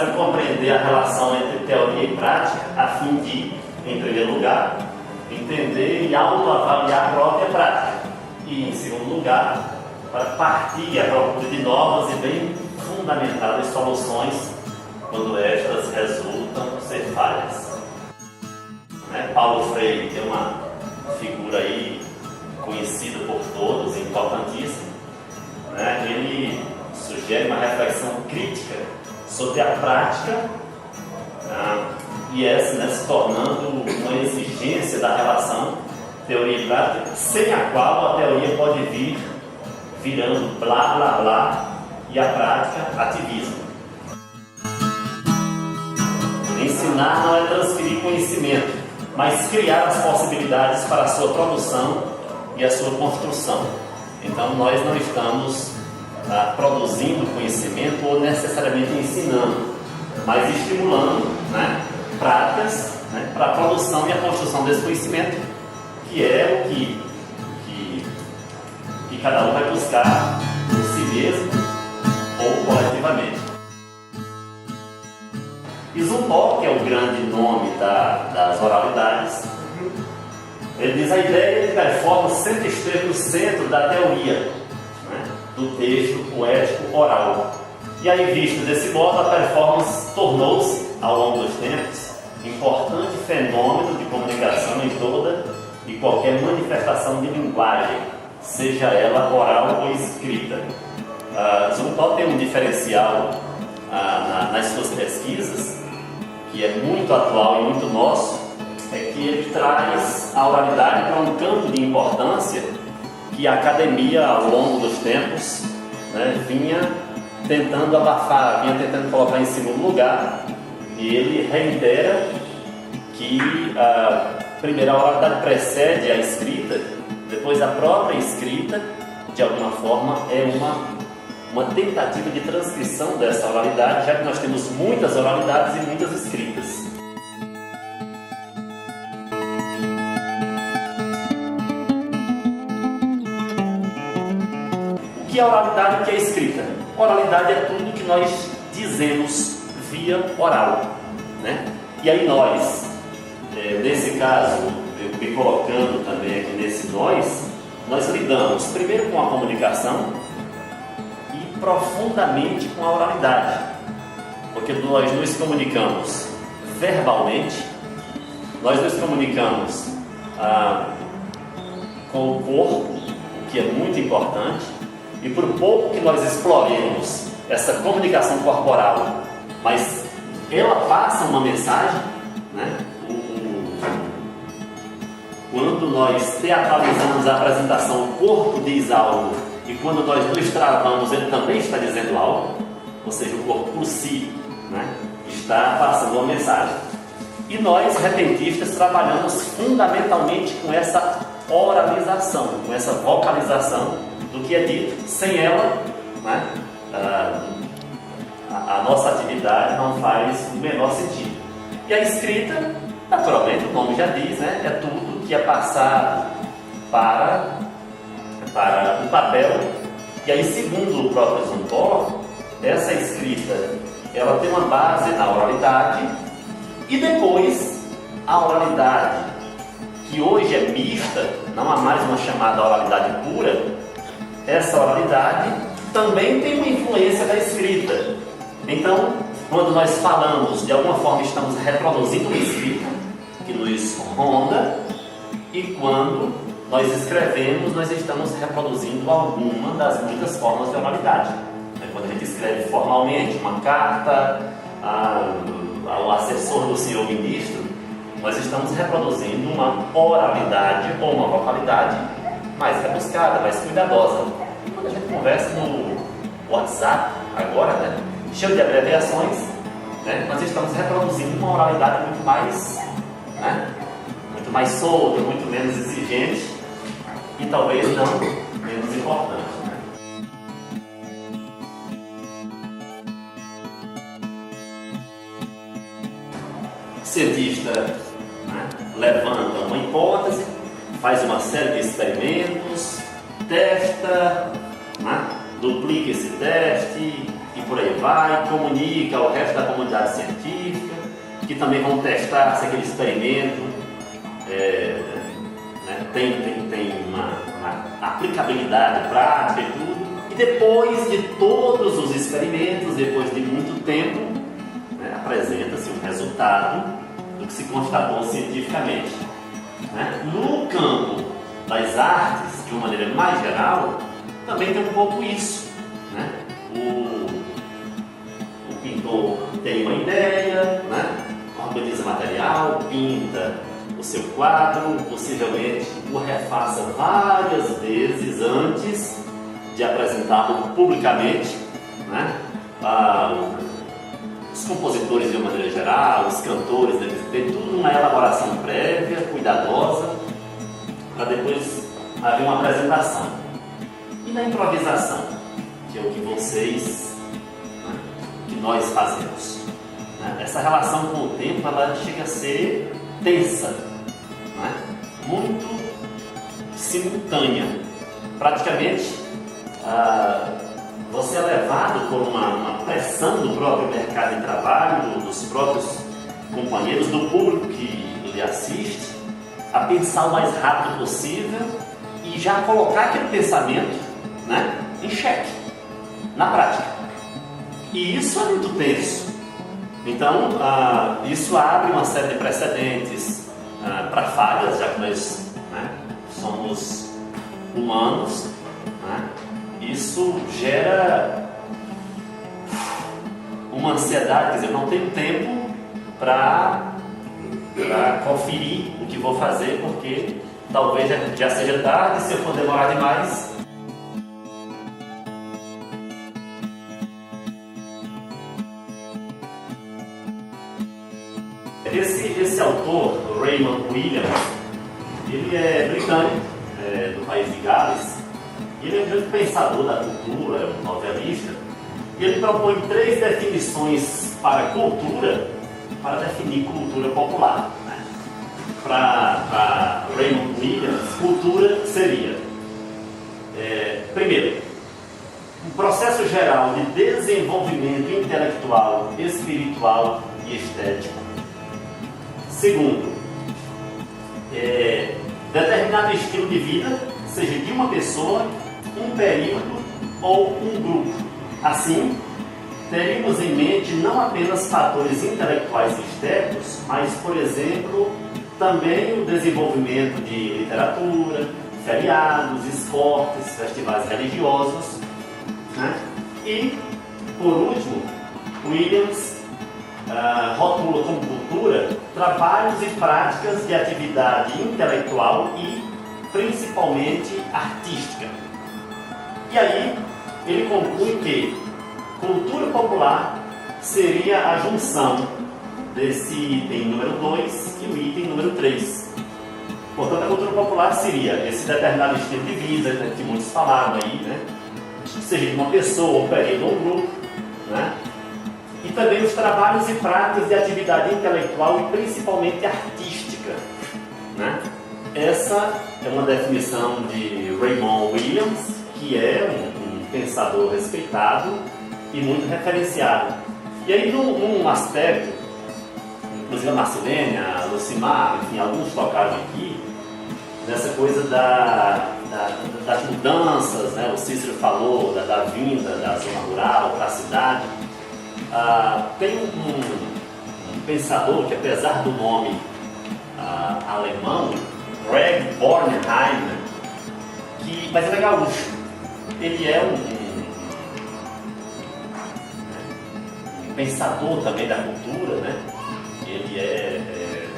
necessário compreender a relação entre teoria e prática a fim de, em primeiro lugar, entender e autoavaliar a própria prática e, em segundo lugar, para partir à procura de novas e bem fundamentadas soluções quando estas resultam ser falhas. Paulo Freire, que é uma figura aí conhecida por todos, importantíssima, ele sugere uma reflexão crítica sobre a prática e essa se tornando uma exigência da relação teoria e prática, sem a qual a teoria pode vir virando blá blá blá e a prática ativismo. Ensinar não é transferir conhecimento, mas criar as possibilidades para a sua produção e a sua construção. Então nós não estamos produzindo conhecimento ou necessariamente ensinando, mas estimulando práticas para a produção e a construção desse conhecimento, que é o que cada um vai buscar em si mesmo ou coletivamente. E Zumthor, que é o grande nome das oralidades, ele diz: a ideia de performance sempre esteve no centro da teoria, do texto poético oral. E aí, visto desse modo, a performance tornou-se, ao longo dos tempos, importante fenômeno de comunicação em toda e qualquer manifestação de linguagem, seja ela oral ou escrita. Zumthor tem um diferencial nas suas pesquisas, que é muito atual e muito nosso, é que ele traz a oralidade para um campo de importância que a academia, ao longo dos tempos, vinha tentando abafar, vinha tentando colocar em segundo lugar. E ele reitera que primeiro a oralidade precede a escrita, depois a própria escrita, de alguma forma, é uma tentativa de transcrição dessa oralidade, já que nós temos muitas oralidades e muitas escritas. O que é oralidade e o que é escrita? Oralidade é tudo que nós dizemos via oral, E aí nós, nesse caso, eu me colocando também aqui nesse nós lidamos primeiro com a comunicação e profundamente com a oralidade, porque nós nos comunicamos verbalmente, nós nos comunicamos com o corpo, o que é muito importante, e por pouco que nós exploremos essa comunicação corporal, mas ela passa uma mensagem, Quando nós teatralizamos a apresentação, o corpo diz algo, e quando nós nos travamos, ele também está dizendo algo, ou seja, o corpo por si está passando uma mensagem. E nós, repentistas, trabalhamos fundamentalmente com essa oralização, com essa vocalização do que é dito. Sem ela, a nossa atividade não faz o menor sentido. E a escrita, naturalmente, o nome já diz, é tudo que é passado para o papel. E aí, segundo o próprio Zumthor, essa escrita ela tem uma base na oralidade, e depois a oralidade, que hoje é mista, não há mais uma chamada oralidade pura, essa oralidade também tem uma influência da escrita. Então, quando nós falamos, de alguma forma estamos reproduzindo uma escrita que nos ronda, e quando nós escrevemos, nós estamos reproduzindo alguma das muitas formas de oralidade. Quando a gente escreve formalmente uma carta ao assessor do senhor ministro, nós estamos reproduzindo uma oralidade ou uma vocalidade mais rebuscada, mais cuidadosa. Quando a gente conversa no WhatsApp, agora, cheio de abreviações, nós estamos reproduzindo uma oralidade muito mais solta, muito menos exigente e talvez não menos importante. O cientista levanta uma hipótese, faz uma série de experimentos, testa, duplica esse teste e por aí vai, comunica ao resto da comunidade científica, que também vão testar se aquele experimento né, tem uma aplicabilidade prática e tudo. E depois de todos os experimentos, depois de muito tempo, né, apresenta-se um resultado do que se constatou cientificamente. Né? No campo das artes, de uma maneira mais geral, também tem um pouco isso. Né? O pintor tem uma ideia, né? Organiza material, pinta o seu quadro, possivelmente o refaça várias vezes antes de apresentá-lo publicamente. Né? Os compositores, de uma maneira geral, os cantores, devem ter tudo uma elaboração prévia, cuidadosa, para depois haver uma apresentação. E na improvisação, que é o que vocês, né, que nós fazemos. Né? Essa relação com o tempo, ela chega a ser tensa, né? Muito simultânea. Praticamente, você é levado por uma pressão do próprio mercado de trabalho, dos próprios companheiros, do público que lhe assiste, a pensar o mais rápido possível e já colocar aquele pensamento, né, em xeque, na prática. E isso é muito tenso. Então, isso abre uma série de precedentes para falhas, já que nós, né, somos humanos. Né? Isso gera uma ansiedade, quer dizer, eu não tenho tempo para conferir o que vou fazer, porque talvez já seja tarde, se eu for demorar demais. Esse autor, Raymond Williams, ele é britânico, do país de Gales. Ele é um grande pensador da cultura, é um novelista, e ele propõe 3 definições para cultura, para definir cultura popular. Né? Para Raymond Williams, cultura seria, primeiro, um processo geral de desenvolvimento intelectual, espiritual e estético. Segundo, determinado estilo de vida, seja de uma pessoa, um período ou um grupo. Assim, teríamos em mente não apenas fatores intelectuais e estéticos, mas, por exemplo, também o desenvolvimento de literatura, feriados, esportes, festivais religiosos. Né? E, por último, Williams rotula como cultura trabalhos e práticas de atividade intelectual e principalmente artística. E aí ele conclui que cultura popular seria a junção desse item número 2 e o item número 3. Portanto, a cultura popular seria esse determinado estilo de vida, né, que muitos falaram aí, né? Seja de uma pessoa, um período ou um grupo, né? E também os trabalhos e práticas de atividade intelectual e principalmente artística. Né? Essa é uma definição de Raymond Williams, que é um pensador respeitado e muito referenciado. E aí, num aspecto, inclusive a Marcelene, a Lucimar, enfim, alguns tocaram aqui, nessa coisa das mudanças, né? O Cícero falou da vinda da zona rural para a cidade. Tem um pensador que, apesar do nome alemão, Greg Bornheim, mas ele é gaúcho. Ele é um pensador também da cultura, né? Ele é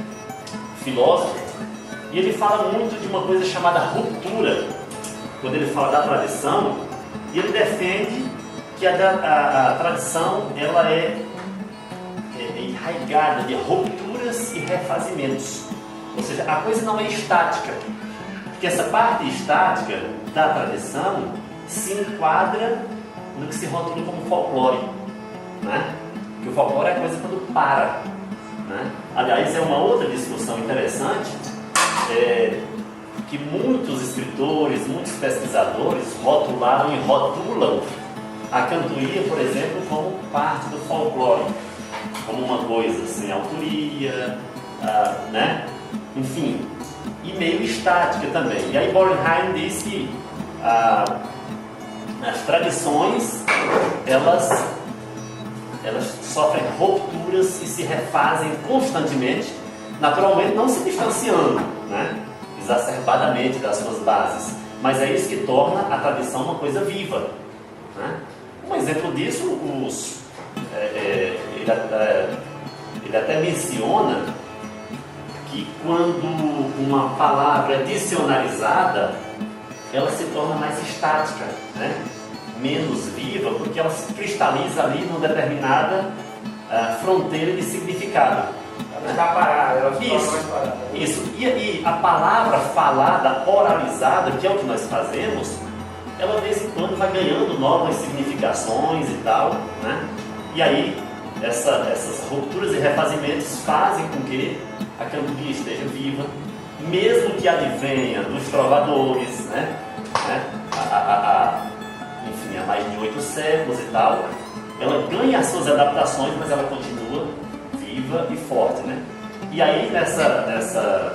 filósofo, e ele fala muito de uma coisa chamada ruptura, quando ele fala da tradição, e ele defende que a tradição ela é enraigada de rupturas e refazimentos. Ou seja, a coisa não é estática. Porque essa parte estática da tradição se enquadra no que se rotula como folclore. Né? Porque o folclore é a coisa quando para. Né? Aliás, é uma outra discussão interessante, que muitos escritores, muitos pesquisadores rotularam e rotulam a cantoria, por exemplo, como parte do folclore, como uma coisa sem autoria, né? Enfim, e meio estática também. E aí Bornheim diz que as tradições, elas sofrem rupturas e se refazem constantemente, naturalmente não se distanciando, né, exacerbadamente das suas bases, mas é isso que torna a tradição uma coisa viva, né? Um exemplo disso, ele até menciona que quando uma palavra é dicionarizada, ela se torna mais estática, né? Menos viva, porque ela se cristaliza ali numa determinada fronteira de significado. Ela está parada, ela se torna mais parada. Isso. E a palavra falada, oralizada, que é o que nós fazemos, ela de vez em quando vai ganhando novas significações e tal, né? E aí essas rupturas e refazimentos fazem com que a cantoria esteja viva, mesmo que advenha dos trovadores, né? Enfim, há mais de 8 séculos e tal, ela ganha as suas adaptações, mas ela continua viva e forte, né? E aí nessa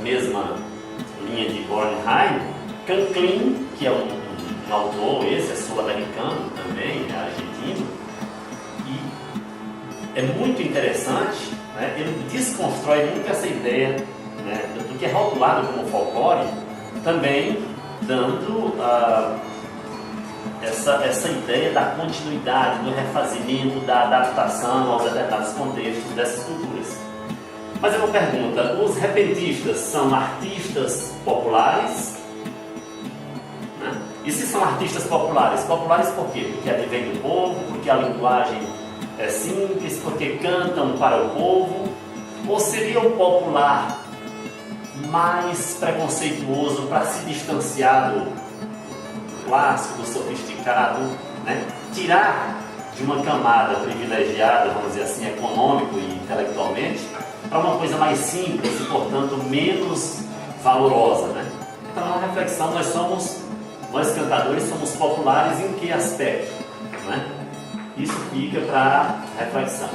mesma linha de Bornheim, Canclin, que é um autor, esse é sul-americano também, é argentino, e é muito interessante, né? Ele desconstrói muito essa ideia, né, do que é rotulado como folclore, também dando essa ideia da continuidade, do refazimento, da adaptação aos determinados contextos dessas culturas. Mas é uma pergunta: os repentistas são artistas populares? Né? E se são artistas populares? Populares por quê? Porque advém do povo, porque a linguagem é simples, porque cantam para o povo? Ou seria o popular mais preconceituoso para se distanciar do clássico, do sofisticado, né? Tirar de uma camada privilegiada, vamos dizer assim, econômico e intelectualmente, para uma coisa mais simples e, portanto, menos valorosa, né? Então é uma reflexão. Nós cantadores somos populares em que aspecto, né? Isso fica para reflexão.